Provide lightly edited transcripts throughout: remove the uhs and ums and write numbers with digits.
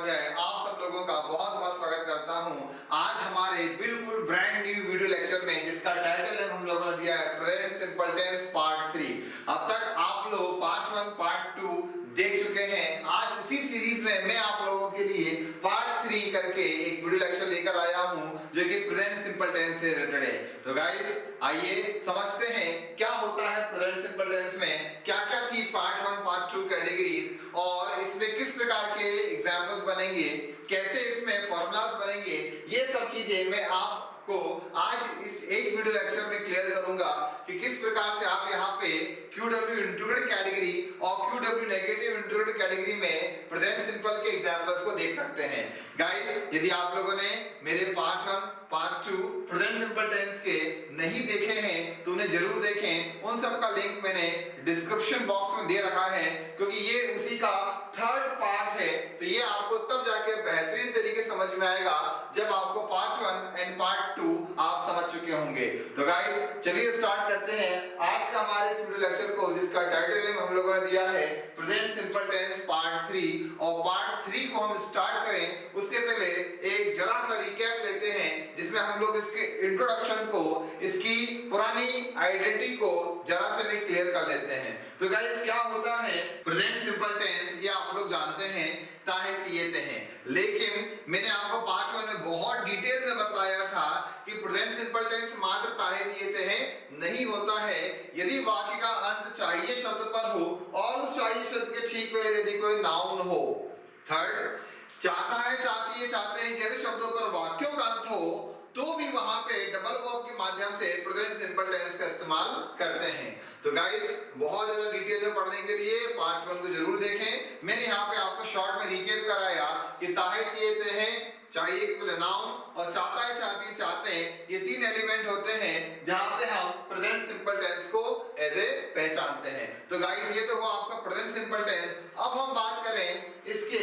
उपाध्याय आप सब लोगों का बहुत बहुत स्वागत करता हूं आज हमारे बिल्कुल ब्रांड न्यू वीडियो लेक्चर में, जिसका टाइटल है हम लोगों ने दिया है प्रेजेंट सिंपल टेंस पार्ट 3। अब तक आप लोग पार्ट 1 पार्ट 2 देख चुके हैं। आज उसी सीरीज में मैं आप लोगों के लिए पार्ट 3 करके एक वीडियो लेक्चर लेकर आया हूं जो कि प्रेजेंट सिंपल टेंस से रिलेटेड है। तो गाइस आइए समझते हैं क्या होता है प्रेजेंट सिंपल टेंस में, क्या-क्या थी पार्ट 1 पार्ट 2 कैटेगरीज और इसमें किस प्रकार के एग्जाम्पल्स बनेंगे, कैसे इसमें फॉर्मूलाज बनेंगे, ये सब चीजें मैं आपको आज इस एक वीडियो लेक्चर में क्लियर करूंगा कि किस प्रकार से आप यहाँ पे QW इंट्रोगेटिव कैटेगरी और QW नेगेटिव इंट्रोगेटिव कैटेगरी में प्रेजेंट सिंपल के एग्जांपल्स को देख सकते हैं। गाइस यदि आप लोगों ने मेरे part 1 part 2 present simple tense के नहीं देखे हैं तो उन्हें जरूर देखें। उन सब का लिंक मैंने डिस्क्रिप्शन बॉक्स में दे रखा है, क्योंकि ये उसी का थर्ड पार्ट है। तो ये आपको तब जाके बेहतरीन तरीके समझ में आएगा जब आपको पार्ट 1 एंड पार्ट 2 आप समझ चुके होंगे। तो गाइस चलिए स्टार्ट करते हैं आज का हमारे इस वीडियो लेक्चर को, जिसका टाइटल हम लोगों ने दिया है प्रेजेंट सिंपल टेंस पार्ट 3। और पार्ट 3 को हम स्टार्ट करें उसके पहले एक जरा सा रिकैप लेते हैं, जिसमें हम लोग इसके इंट्रोडक्शन को, इसकी पुरानी आइडेंटिटी को जरा से भी क्लियर कर लेते हैं। तो गाइस क्या होता है प्रेजेंट सिंपल टेंस, ये आप लोग जानते हैं ताहे तिये हैं, लेकिन मैंने आपको पार्ट 1 में बहुत डिटेल में बताया था कि प्रेजेंट सिंपल टेंस मात्र ताहे तिये हैं नहीं होता है यदि वाक्य का अंत चाहिए शब्द पर हो और उस चाहिए शब्द के ठीक पहले यदि कोई नाउन हो। थर्ड, चाहता है, चाहती है, चाहते हैं जैसे शब्दों पर वाक्यों का अंत हो तो भी वहां पे डबल वर्ब के माध्यम से प्रेजेंट सिंपल टेंस का इस्तेमाल करते हैं। तो गाइस बहुत ज्यादा डिटेल में पढ़ने के लिए पार्ट 1 को जरूर देखें। मैंने यहाँ पे आपको शॉर्ट में रिकैप कराया कि ताहे तिये हैं, चाहिए के पहले नाउन और चाहता है, चाहती है, चाहते हैं, ये तीन एलिमेंट होते हैं जहां पे हम प्रेजेंट सिंपल टेंस को एज ए पहचानते हैं। तो गाइस ये तो हुआ आपका प्रेजेंट सिंपल टेंस। अब हम बात करें इसके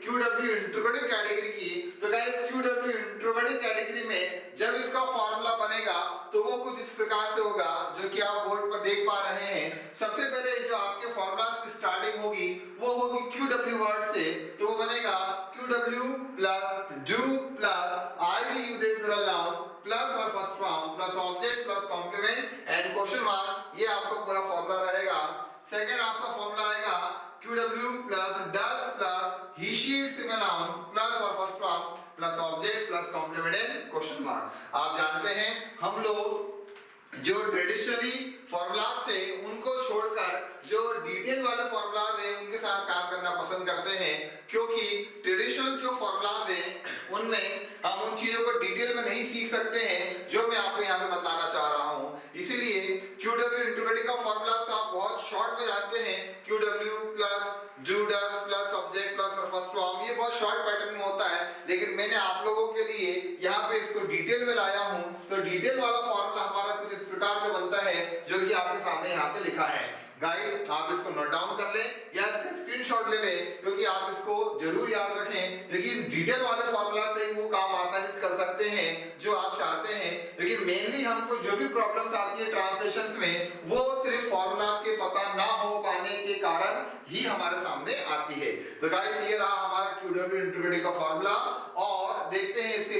QW इंट्रोगेटिव कैटेगरी की। तो गाइस QW इंट्रोगेटिव कैटेगरी में जब इसका फॉर्मूला बनेगा तो वो कुछ इस प्रकार से होगा जो कि आप बोर्ड पर देख पा रहे हैं। सबसे पहले जो आपके फॉर्मूला की स्टार्टिंग होगी वो होगी QW वर्ड से, तो वो बनेगा QW plus do plus IVU they plural noun plus और first form plus object plus complement and question mark, ये आपका पूरा फॉर्मूला रहेगा। सेकंड आपका फॉर्मूला आएगा QW plus does plus he she it's in noun plus और first form plus object plus complement and question mark. आप जानते हैं हम लोग जो ट्रेडिशनली फॉर्मूलाज थे उनको छोड़कर जो डिटेल वाले फॉर्मूलाज हैं उनके साथ काम करना पसंद करते हैं, क्योंकि ट्रेडिशनल जो फॉर्मूलाज हैं उनमें हम उन चीजों को डिटेल में नहीं सीख सकते हैं जो मैं आपको यहाँ पे बताना चाह रहा हूँ। इसीलिए QW इंट्रोगेटिव का फॉर्मूला तो आप बहुत शॉर्ट में जानते हैं, QW plus do does plus subject plus first form, ये बहुत शॉर्ट पैटर्न में होता है, लेकिन मैंने आप लोगों के लिए यहाँ पे इसको डिटेल में लाया हूँ। तो डिटेल वाला फॉर्मूला हमारा कुछ इस प्रकार से बनता है जो कि आपके सामने यहाँ पे लिखा है। गाइस आप इसको नोट डाउन कर लें या इसका स्क्रीनशॉट ले लें, क्योंकि आप इसको जरूर याद रखें, क्योंकि इस डिटेल वाले फॉर्मूला से वो काम आसानी से कर सकते हैं जो आप चाहते हैं। क्योंकि मेनली हमको जो भी प्रॉब्लम्स आती है ट्रांसलेशंस में वो सिर्फ फॉर्मूला के पता ना हो पाने के कारण ही हमारे सामने आती है। तो गाइस ये रहा हमारा QW इंट्रोगेटिव का फॉर्मूला और देखते हैं इसके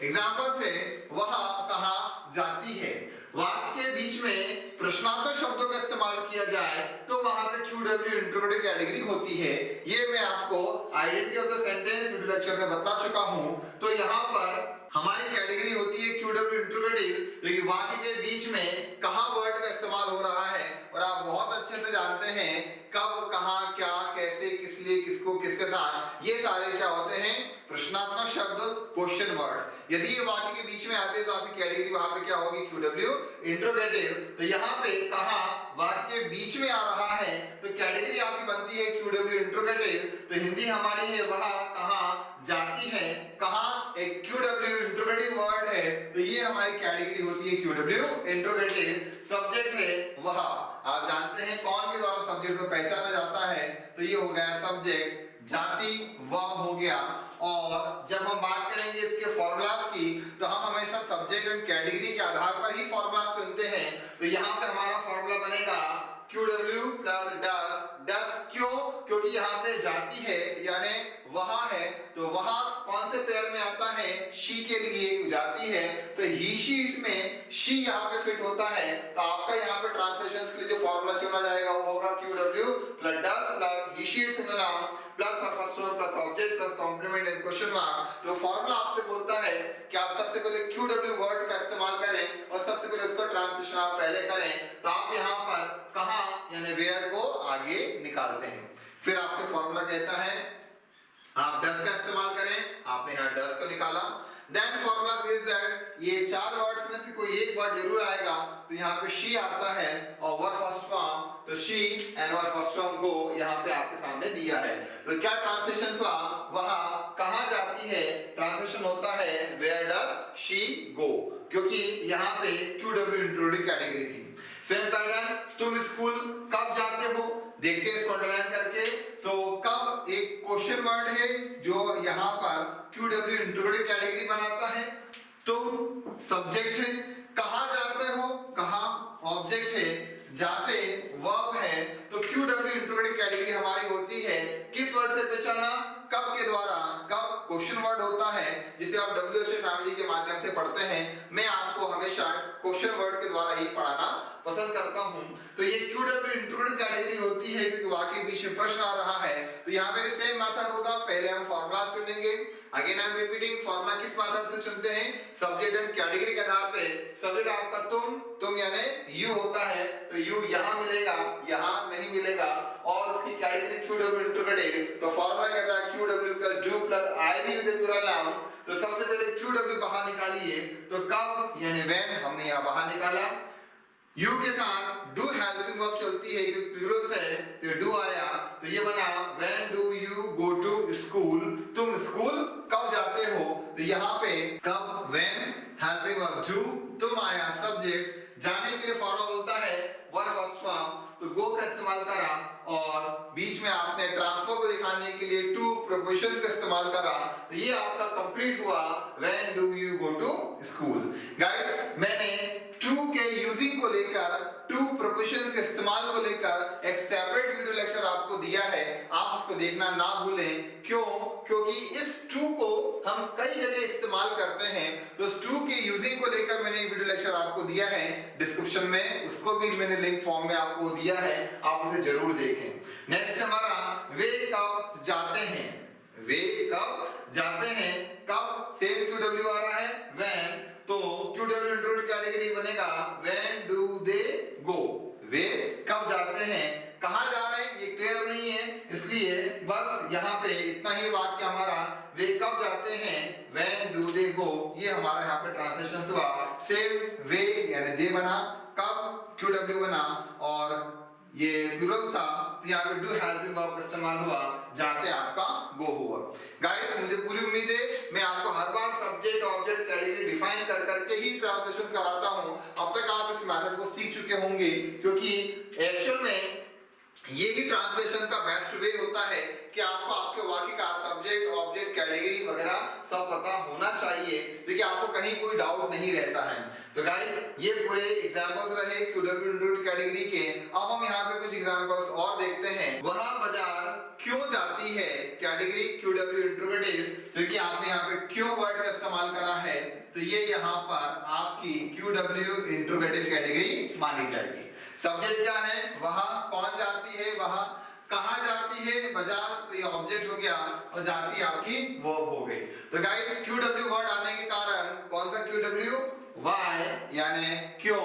एग्जांपल से वह कहा जाती है। वाक्य के बीच में प्रश्नात्मक शब्दों का इस्तेमाल किया जाए तो वहां पे QW इंट्रोगेटिव कैटेगरी होती है। ये मैं आपको identity of the sentence video lecture में बता चुका हूं। तो यहाँ पर हमारी कैटेगरी होती है QW इंट्रोगेटिव, क्योंकि वाक्य के बीच में कहां वर्ड का इस्तेमाल हो रहा है और आप बहुत अच्छे से जानते हैं कब, कहां, क्या, कैसे, किस लिए, किसको, किसके साथ, ये सारे क्या होते हैं प्रश्नात्मक शब्द, क्वेश्चन वर्ड्स। यदि ये वाक्य के बीच में आते हैं तो आपकी कैटेगरी वहां पे क्या होगी QW इंट्रोगेटिव। तो यहाँ पे कहा वाक्य के बीच में आ रहा है तो कैटेगरी आपकी बनती है QW इंट्रोगेटिव। तो हिंदी हमारी है वह कहा जाती है, कहा एक QW इंट्रोगेटिव वर्ड है, तो ये हमारी कैटेगरी होती है QW इंट्रोगेटिव। सब्जेक्ट है वह, आप जानते हैं कौन के द्वारा सब्जेक्ट को पहचाना जाता है, तो ये हो गया सब्जेक्ट। जाति वर्ब हो गया। और जब हम बात करेंगे इसके फॉर्मूलाज की तो हम हमेशा सब्जेक्ट एंड कैटेगरी के आधार पर ही फॉर्मूला चुनते हैं। तो यहाँ पे हमारा फॉर्मूला बनेगा QW प्लस डस क्यों? क्योंकि यहाँ पे जाती है यानी वहां है, तो वहां कौन से पेयर में आता है? शी के लिए जाती है, तो ही शीट में शी यहाँ पे फिट होता है। तो आपका यहाँ पे ट्रांसलेशन के लिए जो फॉर्मूला चुना जाएगा वो होगा QW plus does plus he she it singular noun plus first one plus object plus complement and question mark. तो फॉर्मूला आपसे बोलता है कि आप सबसे पहले QW वर्ड का इस्तेमाल करें और सबसे पहले उसका ट्रांसलेशन आप पहले करें। तो आप यहाँ पर कहां यानी वेयर को आगे निकालते हैं। फिर आपसे फॉर्मूला कहता है आप डस का इस्तेमाल करें, आपने यहाँ डस को निकाला। देन फॉर्मूला सेज दैट ये चार वर्ड्स में से कोई एक वर्ड जरूर आएगा, तो यहाँ पे शी आता है और वर्ड फर्स्ट फॉर्म, तो she and word first form को यहाँ पे आपके सामने दिया है। तो क्या ट्रांसलेशन हुआ? वहां कहां जाती है? ट्रांसलेशन होता है वेयर डज शी गो, क्योंकि यहाँ पे QW इंट्रोड्यूस कैटेगरी थी। सेम पैटर्न, तुम स्कूल कब जाते हो? देखते हैं इसको अंडरलाइन करके। तो कब एक क्वेश्चन वर्ड है जो यहाँ पर QW इंट्रोड्यूस कैटेगरी बनाता है। तुम सब्जेक्ट है, कहां जाते हो? कहां ऑब्जेक्ट है, जाते वर्ब है, तो QW इंट्रोड्यूस कैटेगरी हमारी होती है किस वर्ड से पहचाना? कब के द्वारा। कब क्वेश्चन वर्ड होता है जिसे आप WHO फैमिली के माध्यम से पढ़ते हैं। मैं आपको हमेशा क्वेश्चन वर्ड के द्वारा ही पढ़ाना पसंद करता हूं। तो ये QW इंट्रोड्यूस कैटेगरी होती है क्योंकि वाकई बीच में प्रश्न आ रहा है। तो यहाँ पे सेम मेथड होगा, पहले हम फॉर्मूला चुनेंगे। Again I am repeating, formula किस मेथड से चुनते हैं? सब्जेक्ट एंड कैटेगरी के आधार पे। सब्जेक्ट आपका तुम यानी यू होता है, तो यू यहाँ मिलेगा, यहाँ नहीं मिलेगा, और उसकी कैटेगरी QW इंट्रोड्यूस। तो फॉर्मूला कहता है QW plus do plus IV with plural noun. तो सबसे पहले QW बाहर निकालिए, तो कब यानी व्हेन हमने यहाँ बाहर निकाला। यू के साथ डू हेल्पिंग वर्ब चलती है क्योंकि प्लूरल से, तो डू आया, तो ये बना when do you go to school, तुम स्कूल कब जाते हो। तो यहाँ पे कब व्हेन हेल्पिंग वर्ब डू, तुम आया सब्जेक्ट, जाने के लिए फॉर्मूला बोलता है वर्ब फर्स्ट फॉर्म, तो गो का इस्तेमाल करा, और बीच में आपने ट्रांसफर को दिखाने के लिए टू प्रीपोजिशंस का इस्तेमाल करा। तो ये आपका कंप्लीट हुआ when do you go to school. Guys, मैंने टू के यूजिंग को लेकर, टू प्रीपोजिशंस के इस्तेमाल को लेकर एक सेपरेट वीडियो लेक्चर आपको दिया है, आप उसको देखना ना भूलें। क्यों? क्योंकि इस टू को हम कई जगह इस्तेमाल करते हैं, तो इस टू के यूजिंग को लेकर मैंने वीडियो लेक्चर आपको दिया है डिस्क्रिप्शन में, उसको भी मैंने लिंक फॉर्म में आपको दिया है, आप उसे जरूर देखें। नेक्स्ट हमारा वे कब जाते हैं। वे कब जाते हैं, कब सेम QW आ रहा है व्हेन, तो QW इंट्रोड्यूस कैटेगरी बनेगा व्हेन डू दे गो। वे कब जाते हैं, कहां जा रहे हैं ये क्लियर नहीं है, इसलिए बस यहाँ पे इतना ही वाक्य हमारा, वे कब जाते हैं व्हेन डू दे गो, ये हमारा यहाँ पे ट्रांसलेशन हुआ। सेम वे यानी दे बना, कब QW बना, और ये प्लूरल था, तो यहाँ पे डू हेल्पिंग वर्ब का इस्तेमाल हुआ, जाते आपका गो हुआ। गाइस, मुझे पूरी उम्मीद है मैं आपको हर बार सब्जेक्ट ऑब्जेक्ट कैटेगरी डिफाइन कर करके ही ट्रांसलेशन कराता हूं। अब तक आप इस मेथड को सीख चुके होंगे, क्योंकि एक्चुअल में यही ट्रांसलेशन का बेस्ट वे होता है कि आपको आपके वाक्य का सब्जेक्ट ऑब्जेक्ट कैटेगरी वगैरह सब पता होना चाहिए, क्योंकि आपको कहीं कोई डाउट नहीं रहता है। तो गाइस, ये पूरे एग्जांपल्स रहे QW इंट्रोड्यूस कैटेगरी के। अब हम यहाँ पे कुछ एग्जांपल्स और देखते हैं। वह बाजार क्यों जाती है, कैटेगरी QW इंट्रोगेटिव, क्योंकि आपने यहाँ पे क्यों वर्ड का इस्तेमाल करा है, तो ये यहाँ पर आपकी QW इंट्रोगेटिव कैटेगरी मानी जाएगी। सब्जेक्ट क्या है? वह, कौन जाती है वह, कहां जाती है बाजार, तो ये ऑब्जेक्ट हो गया, और जाती आपकी वर्ब हो गई। तो गाइस, QW वर्ड आने के कारण, कौन सा QW, वाई यानी क्यों,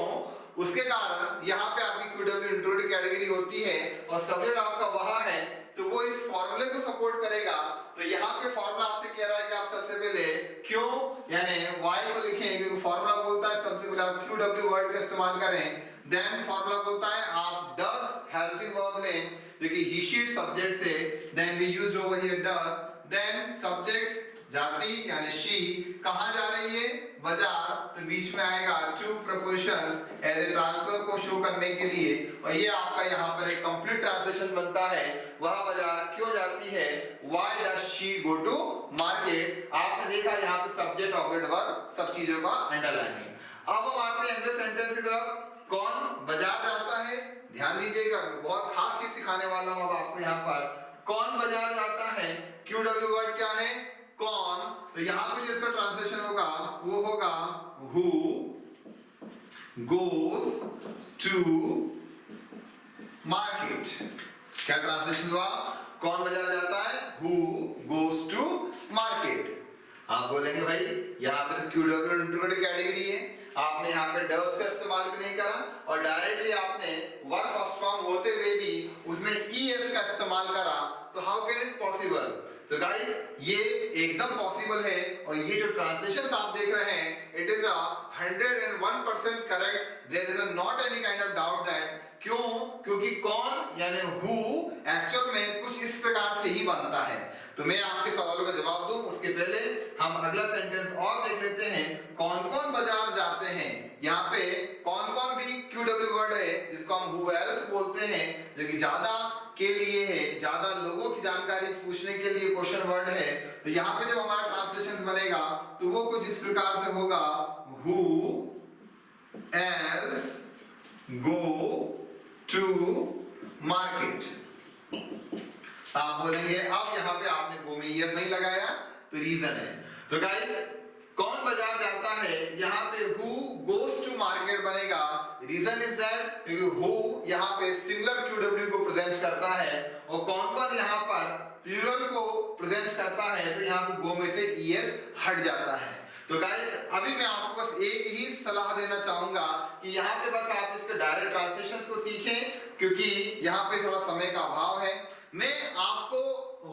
उसके कारण यहाँ पे आपकी QW इंट्रोड्यूस कैटेगरी होती है, और सब्जेक्ट आपका वह है, तो वो इस फॉर्मूले को सपोर्ट करेगा। तो यहाँ पे फॉर्मूला आपसे कह रहा है कि आप सबसे पहले क्यों यानी वाई को लिखें, क्योंकि फॉर्मूला बोलता है सबसे पहले आप QW वर्ड का इस्तेमाल करें। देन फॉर्मूला बोलता है आप डज हेल्पिंग वर्ब लें, क्योंकि ही शीट सब्जेक्ट से, then we used over here does, then subject जाती यानी शी, कहां जा रही है बाजार, तो बीच में आएगा to prepositions as a transfer को शो करने के लिए, और ये आपका यहाँ पर एक कंप्लीट ट्रांसलेशन बनता है। वह बाजार क्यों जाती है, why does she go to market. आपने देखा यहाँ पे सब्जेक्ट ऑब्जेक्ट वर्ब सब चीजों का अंडरलाइन है। अब हम आते हैं एंड सेंटेंस की तरफ। कौन बाजार जाता है, ध्यान दीजिएगा बहुत खास चीज सिखाने वाला हूं अब आपको यहाँ पर। कौन बाजार जाता है, QW वर्ड क्या है, कौन। तो यहाँ पे जिसका ट्रांसलेशन होगा वो होगा who goes to market। क्या ट्रांसलेशन हुआ, कौन बाजार जाता है, who goes to market। आप बोलेंगे भाई यहाँ पे तो QW इंट्रोगेटिव कैटेगरी है, आपने यहाँ पे डस का इस्तेमाल भी नहीं करा और डायरेक्टली आपने वर्ब फर्स्ट फॉर्म होते हुए भी उसमें ES का इस्तेमाल करा, तो हाउ कैन इट पॉसिबल। तो गाइस ये एकदम पॉसिबल है और ये जो ट्रांसलेशन आप देख रहे हैं it is 101% correct, there is not any kind of doubt that. क्यों, क्योंकि कौन यानी हु एक्चुअल में कुछ इस प्रकार से ही बनता है। तो मैं आपके सवालों का जवाब दूं उसके पहले हम अगला सेंटेंस और देख लेते हैं, कौन कौन बाजार जाते हैं। यहाँ पे कौन कौन भी QW वर्ड है जिसको हम who else बोलते हैं, जो कि ज्यादा के लिए है, ज्यादा लोगों की जानकारी पूछने के लिए क्वेश्चन वर्ड है। तो यहाँ पे जब हमारा ट्रांसलेशन बनेगा तो वो कुछ इस प्रकार से होगा, who else go to market। आप बोलेंगे अब यहाँ पे आपने गो में यस नहीं लगाया तो रीजन है। तो गाइस कौन बाजार जाता है, यहाँ पे who goes to market बनेगा, रीजन इज दैट क्योंकि who यहाँ पे सिंगुलर QW को प्रेजेंट करता है और कौन कौन यहाँ पर प्लूरल को प्रेजेंट करता है, तो यहाँ पे गो में से ES हट जाता है। तो गाइस अभी मैं आपको बस एक ही सलाह देना चाहूंगा कि यहाँ पे बस आप इसके डायरेक्ट ट्रांसलेशंस को सीखें, क्योंकि यहाँ पे थोड़ा समय का अभाव है। मैं आपको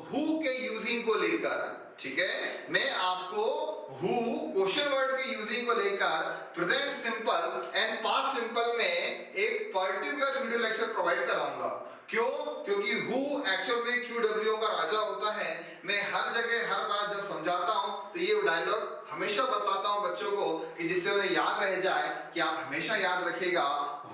हु के यूजिंग को लेकर, ठीक है, मैं आपको हु क्वेश्चन वर्ड के यूजिंग को लेकर present simple and past simple में एक पर्टिकुलर वीडियो लेक्चर प्रोवाइड कराऊंगा। क्यों, क्योंकि हु एक्चुअल में QW का राजा होता है। मैं हर जगह हर बार जब समझाता हूं तो ये डायलॉग हमेशा बताता हूं बच्चों को कि जिससे उन्हें याद रह जाए कि आप हमेशा याद रखिएगा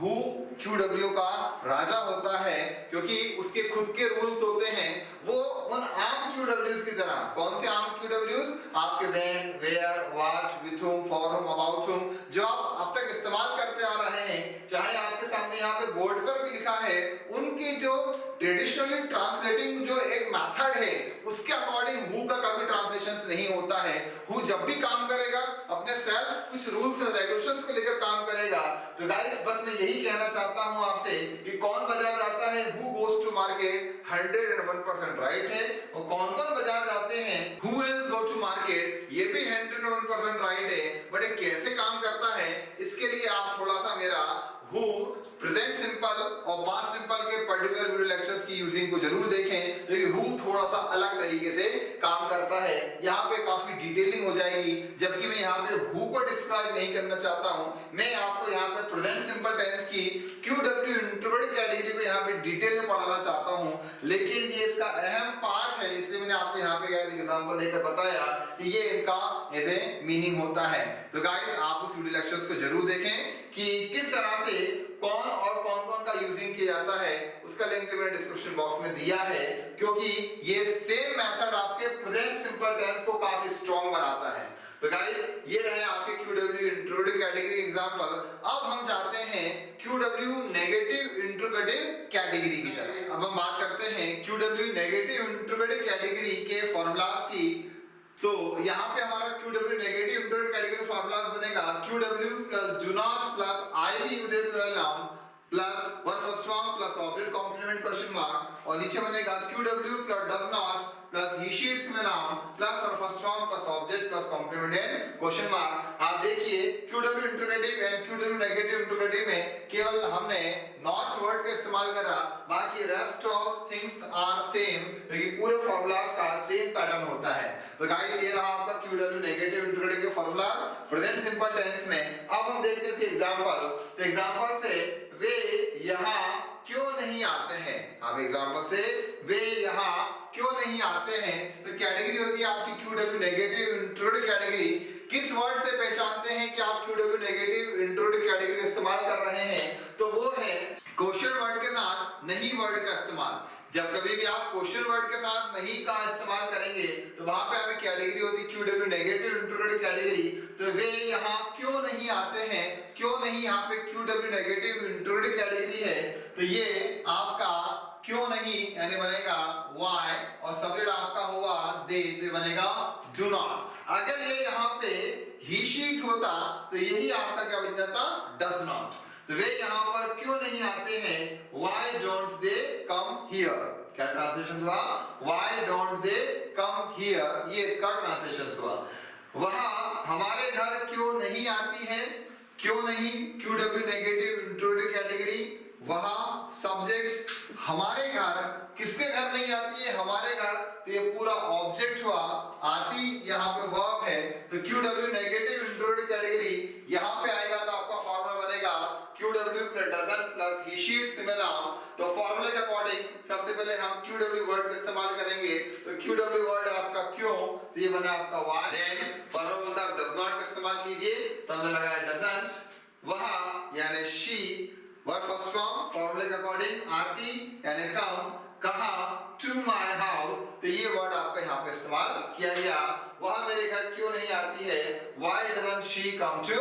हु QW का राजा होता है, क्योंकि उसके खुद के रूल्स होते हैं। वो उन आम QWs की तरह, कौन से आम QWs, आपके when, where, what, with whom, for whom, about whom, जो आप अब तक इस्तेमाल करते आ रहे हैं, चाहे आपके सामने यहाँ पे बोर्ड पर भी लिखा है, उनके जो ट्रेडिशनली ट्रांसलेटिंग जो एक मेथड है उसके अकॉर्डिंग हु का कभी ट्रांसलेशन नहीं होता है। हु जब भी काम करेगा अपने सेल्फ कुछ रूल्स एंड रेगुलेशंस को लेकर काम करेगा। तो गाइस बस मैं यही कहना चाहता हूं आपसे कि कौन बाजार जाता है, who goes to market 101% right है, और कौन कौन बाजार जाते हैं, who else go to market, ये भी 101% राइट है। बट ये कैसे काम करता है, इसके लिए आप थोड़ा सा मेरा हु प्रेजेंट सिंपल और पास्ट सिंपल के पर्टिकुलर वीडियो लेक्चर्स की यूजिंग को जरूर देखें, क्योंकि हु थोड़ा सा अलग तरीके से काम करता है। यहाँ पे काफी डिटेलिंग हो जाएगी, जबकि मैं यहाँ पे हु को डिस्क्राइब नहीं करना चाहता हूँ। मैं आपको यहाँ पे प्रेजेंट सिंपल टेंस की QW इंट्रोगेटिव कैटेगरी को यहाँ पे डिटेल में पढ़ाना चाहता हूँ, लेकिन ये इसका अहम पार्ट है, इसलिए मैंने आपको यहाँ पे एग्जांपल देकर बताया कि ये इनका ऐसे मीनिंग होता है। तो गाइस आप उस वीडियो लेक्चर्स को जरूर देखें कि किस तरह से कौन और कौन का यूजिंग किया जाता है, उसका लिंक मैंने डिस्क्रिप्शन बॉक्स में दिया है, क्योंकि ये सेम मेथड आपके प्रेजेंट सिंपल टेंस को काफी स्ट्रांग बनाता है। तो गाइस ये रहे आपके QW इंट्रोगेटिव कैटेगरी एग्जांपल। अब हम जाते हैं QW नेगेटिव इंट्रोगेटिव कैटेगरी की तरफ। अब हम बात करते हैं QW नेगेटिव इंट्रोगेटिव कैटेगरी के फॉर्मूलाज की। तो यहाँ पे हमारा QW negative interrogative category formula बनेगा QW plus do not plus IV with plural noun plus verb first form plus object complement question mark, और नीचे बनेगा QW plus does not plus he sheets में नाउन प्लस और first form plus object plus complement and question mark. आप देखिए QW interrogative and QW negative interrogative में केवल हमने नॉट वर्ड का इस्तेमाल करा, बाकी rest all things are same, क्योंकि पूरे फॉर्मूलाज का सेम पैटर्न होता है। तो गाइस ये रहा आपका QW नेगेटिव इंट्रोगेटिव के फॉर्मूला प्रेजेंट सिंपल टेंस में। अब हम देखते हैं एग्जांपल। तो एग्जांपल से वे यहाँ क्यों नहीं आते हैं, अब एग्जांपल से वे यहाँ क्यों नहीं आते हैं, तो कैटेगरी होती है आपकी QW नेगेटिव इंट्रोगेटिव कैटेगरी। किस वर्ड से पहचानते हैं कि आप QW नेगेटिव इंट्रोगेटिव कैटेगरी का इस्तेमाल कर रहे हैं, तो वो है क्वेश्चन वर्ड के साथ नहीं वर्ड का इस्तेमाल। जब कभी भी आप क्वेश्चन वर्ड के साथ नहीं का इस्तेमाल करेंगे तो वहां पे आपकी कैटेगरी होती है QW नेगेटिव इंट्रोगेटिव कैटेगरी। तो वे यहाँ क्यों नहीं आते हैं, क्यों नहीं यहाँ पे QW नेगेटिव इंट्रोगेटिव कैटेगरी है, तो ये आपका क्यों नहीं यानी बनेगा why और सब्जेक्ट आपका हुआ they, तो बनेगा do not। अगर ये यहाँ पे he sheet होता तो यही आपका क्या बन जाता does not। तो वे यहाँ पर क्यों नहीं आते हैं, why don't they come here। क्या ट्रांसलेशन हुआ, why don't they come here, ये इसका ट्रांसलेशन हुआ। वहां हमारे घर क्यों नहीं आती है, क्यों नहीं QW नेगेटिव इंट्रोगेटिव कैटेगरी। वहां सब्जेक्ट हमारे घर, किसके घर नहीं आती है, हमारे घर, तो ये पूरा ऑब्जेक्ट हुआ। आती यहाँ पे वर्ब है तो QW नेगेटिव इंट्रोगेटिव कैटेगरी यहाँ पे आएगा तो आपका फॉर्मूला बनेगा QW plus doesn't plus he sheet similar noun. तो फॉर्मूले के अकॉर्डिंग सबसे पहले हम QW वर्ड का इस्तेमाल करेंगे। तो QW वर्ड आपका क्यों, तो ये बना आपका why। देन फॉर्मूला बोलता है डज नॉट का इस्तेमाल कीजिए, तो हमने लगाया डजंट। वहां यानी शी वर्ड फर्स्ट फॉर्म फॉर्मूले के अकॉर्डिंग आती यानी कम, कहा टू माय हाउस, तो ये वर्ड आपका यहाँ पे इस्तेमाल किया गया। वहां मेरे घर क्यों नहीं आती है, why doesn't she come to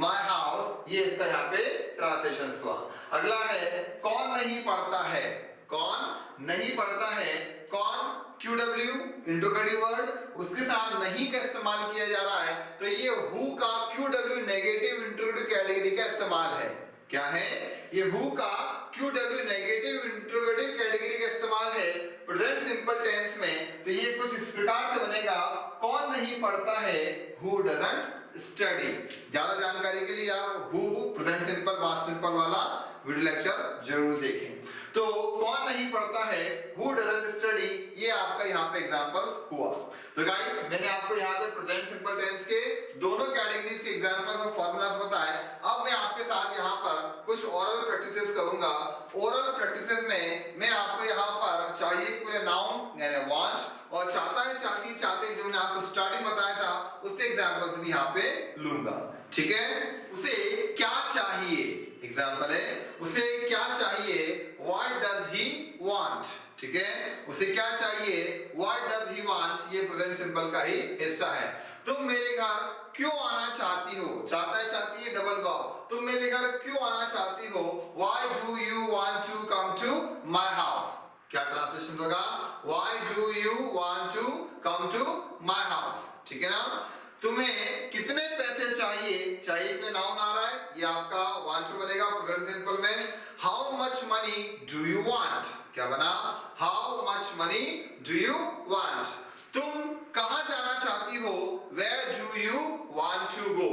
my house, ये इसका यहाँ पे ट्रांसलेशन हुआ। अगला है कौन नहीं पढ़ता है, कौन नहीं पढ़ता है। कौन QW इंट्रोगेटिव वर्ड, उसके साथ नहीं का इस्तेमाल किया जा रहा है, तो ये हु का QW नेगेटिव इंट्रोगेटिव कैटेगरी का इस्तेमाल है। क्या है ये हु का QW नेगेटिव इंट्रोगेटिव कैटेगरी का इस्तेमाल है प्रेजेंट सिंपल टेंस में। तो ये कुछ इस प्रकार से बनेगा, कौन नहीं पढ़ता है, हु डजंट स्टडी। ज्यादा जानकारी के लिए आप who present simple past simple वाला वीडियो लेक्चर जरूर देखें। तो कौन नहीं पढ़ता है, हु डजंट स्टडी, ये आपका यहाँ पे एग्जांपल्स हुआ। तो गाइस मैंने आपको यहाँ पे प्रेजेंट सिंपल टेंस के दोनों कैटेगरीज के एग्जांपल्स और फॉर्मूलास बताए। अब मैं आपके साथ यहाँ पर कुछ ओरल प्रैक्टिसेस करूंगा। ओरल प्रैक्टिसेस में मैं आपको यहाँ पर चाहिए पूरे नाउन यानी वांट और चाहता है चाहती चाहते जो मैंने आपको स्टार्टिंग बताया था उसके एग्जांपल्स भी यहाँ पे लूंगा। ठीक है, उसे क्या चाहिए, एग्जांपल है उसे क्या चाहिए, व्हाट डज ही वांट। ठीक है, उसे क्या चाहिए, व्हाट डज ही वांट, ये प्रेजेंट सिंपल का ही हिस्सा है। तुम मेरे घर क्यों आना चाहती हो, चाहता है चाहती है डबल वर्ब, तुम मेरे घर क्यों आना चाहती हो, why do you want to come to my house. क्या ट्रांसलेशन होगा, why do you want to come to my house. ठीक है ना, तुम्हें कितने पैसे चाहिए, चाहिए पे नाउन आ रहा है, ये आपका वांट टू बनेगा प्रेजेंट सिंपल में। How much money do you want, क्या बना, how much money do you want. तुम कहां जाना चाहती हो, where do you want to go,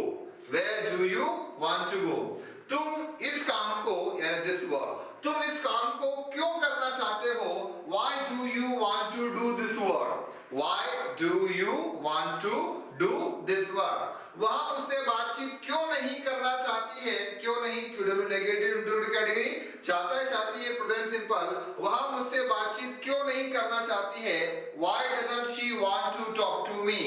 where do you want to go. तुम इस काम को यानी दिस वर्क, तुम इस काम को क्यों करना चाहते हो, why do you want to do this work, why do you want to do this work. वह मुझसे बातचीत क्यों नहीं करना चाहती है, क्यों नहीं QW नेगेटिव इंट्रोगेटिव कैटेगरी, चाहता है चाहती है प्रेजेंट सिंपल, वह मुझसे बातचीत क्यों नहीं करना चाहती है, why doesn't she want to talk to me,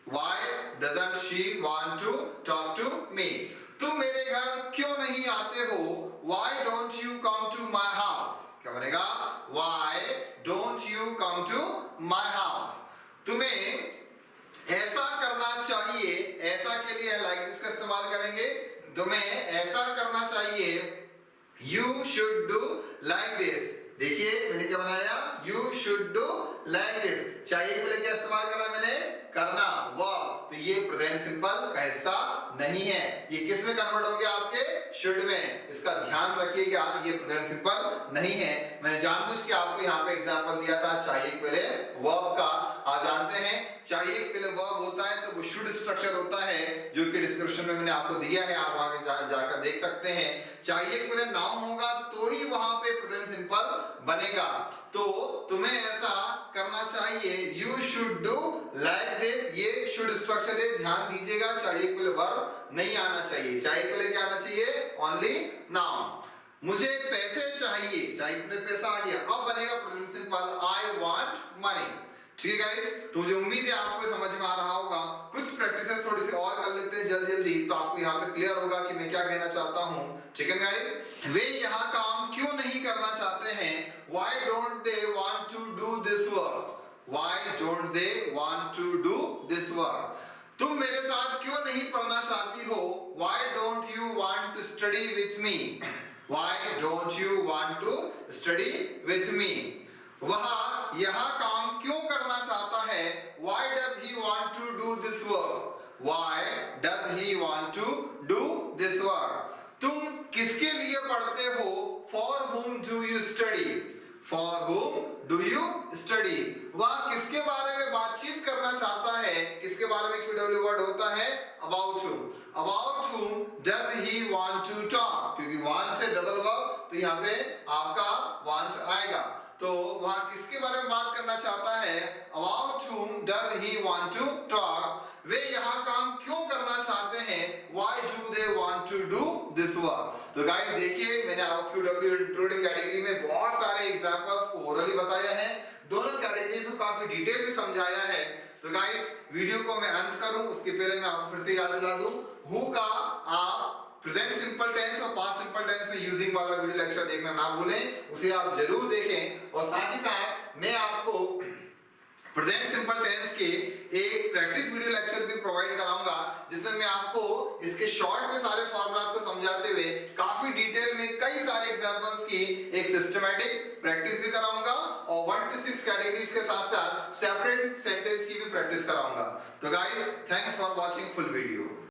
why doesn't she want to talk to me। तुम मेरे घर क्यों नहीं आते हो, why don't you come to my house, क्या बनेगा, why don't you come to my house। तुम्हें ऐसा करना चाहिए, ऐसा के लिए लाइक दिस का इस्तेमाल करेंगे, तुम्हें ऐसा करना चाहिए, you should do like this। देखिए मैंने क्या बनाया, you should do like this, चाहिए के लिए क्या इस्तेमाल करा मैंने, करना वर्ब। तो ये प्रेजेंट सिंपल का हिस्सा नहीं है, ये किस में कन्वर्ट हो गया, आपके शुड में। इसका ध्यान रखिएगा, ये प्रेजेंट सिंपल नहीं है। मैंने जानबूझ के आपको यहाँ पे एग्जांपल दिया था चाहिए पहले वर्ब का। आप जानते हैं चाहिए पहले वर्ब होता है तो वो शुड स्ट्रक्चर होता है, जो कि डिस्क्रिप्शन में मैंने आपको दिया है, आप वहां जाकर देख सकते हैं। चाहिए पहले नाउन होगा तो ही वहां पे प्रेजेंट सिंपल बनेगा। तो तुम्हें ऐसा करना चाहिए, you should do like this, ये should स्ट्रक्चर है, ध्यान दीजिएगा। चाहिए पहले वर्ब नहीं आना चाहिए, चाहिए पहले क्या आना चाहिए, only noun। मुझे पैसे चाहिए, चाहिए पहले पैसा आ गया, अब बनेगा present simple I want money। ठीक है गाइस, तो मुझे उम्मीद है आपको समझ में आ रहा होगा। कुछ प्रैक्टिसेस थोड़ी सी और कर लेते हैं जल्दी जल्दी, तो आपको यहाँ पे क्लियर होगा कि मैं क्या कहना चाहता हूँ। ठीक है गाइस, वे यहाँ काम क्यों नहीं करना चाहते हैं? Why don't they want to do this work? Why don't they want to do this work? तुम मेरे साथ क्यों नहीं पढ़ना चाहती हो? Why don't you want to study with me? Why don't you want to study with me? वह यह काम क्यों करना चाहता है? Why does he want to do this work? Why does he want to do this work? तुम किसके लिए पढ़ते हो? For whom do you study? For whom do you study? वह किसके बारे में बातचीत करना चाहता है? किसके बारे में QW वर्ड होता है? About whom. About whom does he want to talk? क्योंकि want से डबल वर्ब, तो यहाँ पे आपका want आएगा। तो वह किसके बारे में बात करना चाहता है? About whom does he want to talk? वे यहाँ काम क्यों करना चाहते हैं? Why do they want to do this work? तो गाइस देखिए, मैंने आपको QW इंट्रोडक्टरी कैटेगरी में बहुत सारे एग्जांपल्स ओरली बताया है, दोनों कैटेगरीज को काफी डिटेल में समझाया है। तो गाइस वीडियो को मैं अंत करूं उसके पहले मैं आपको फिर से याद दिला दूं, हु का आप प्रेजेंट सिंपल टेंस और पास्ट सिंपल टेंस में यूजिंग वाला वीडियो लेक्चर देखना ना भूलें, उसे आप जरूर देखें। और साथ ही साथ मैं आपको प्रेजेंट सिंपल टेंस के एक प्रैक्टिस वीडियो लेक्चर भी प्रोवाइड कराऊंगा, जिसमें मैं आपको इसके शॉर्ट में सारे फॉर्मूलाज को समझाते हुए काफी डिटेल में कई सारे एग्जांपल्स की एक सिस्टमैटिक प्रैक्टिस भी कराऊंगा और 1 to 6 कैटेगरीज के साथ साथ सेपरेट सेंटेंस की भी प्रैक्टिस कराऊंगा। तो guys, thanks for watching full video.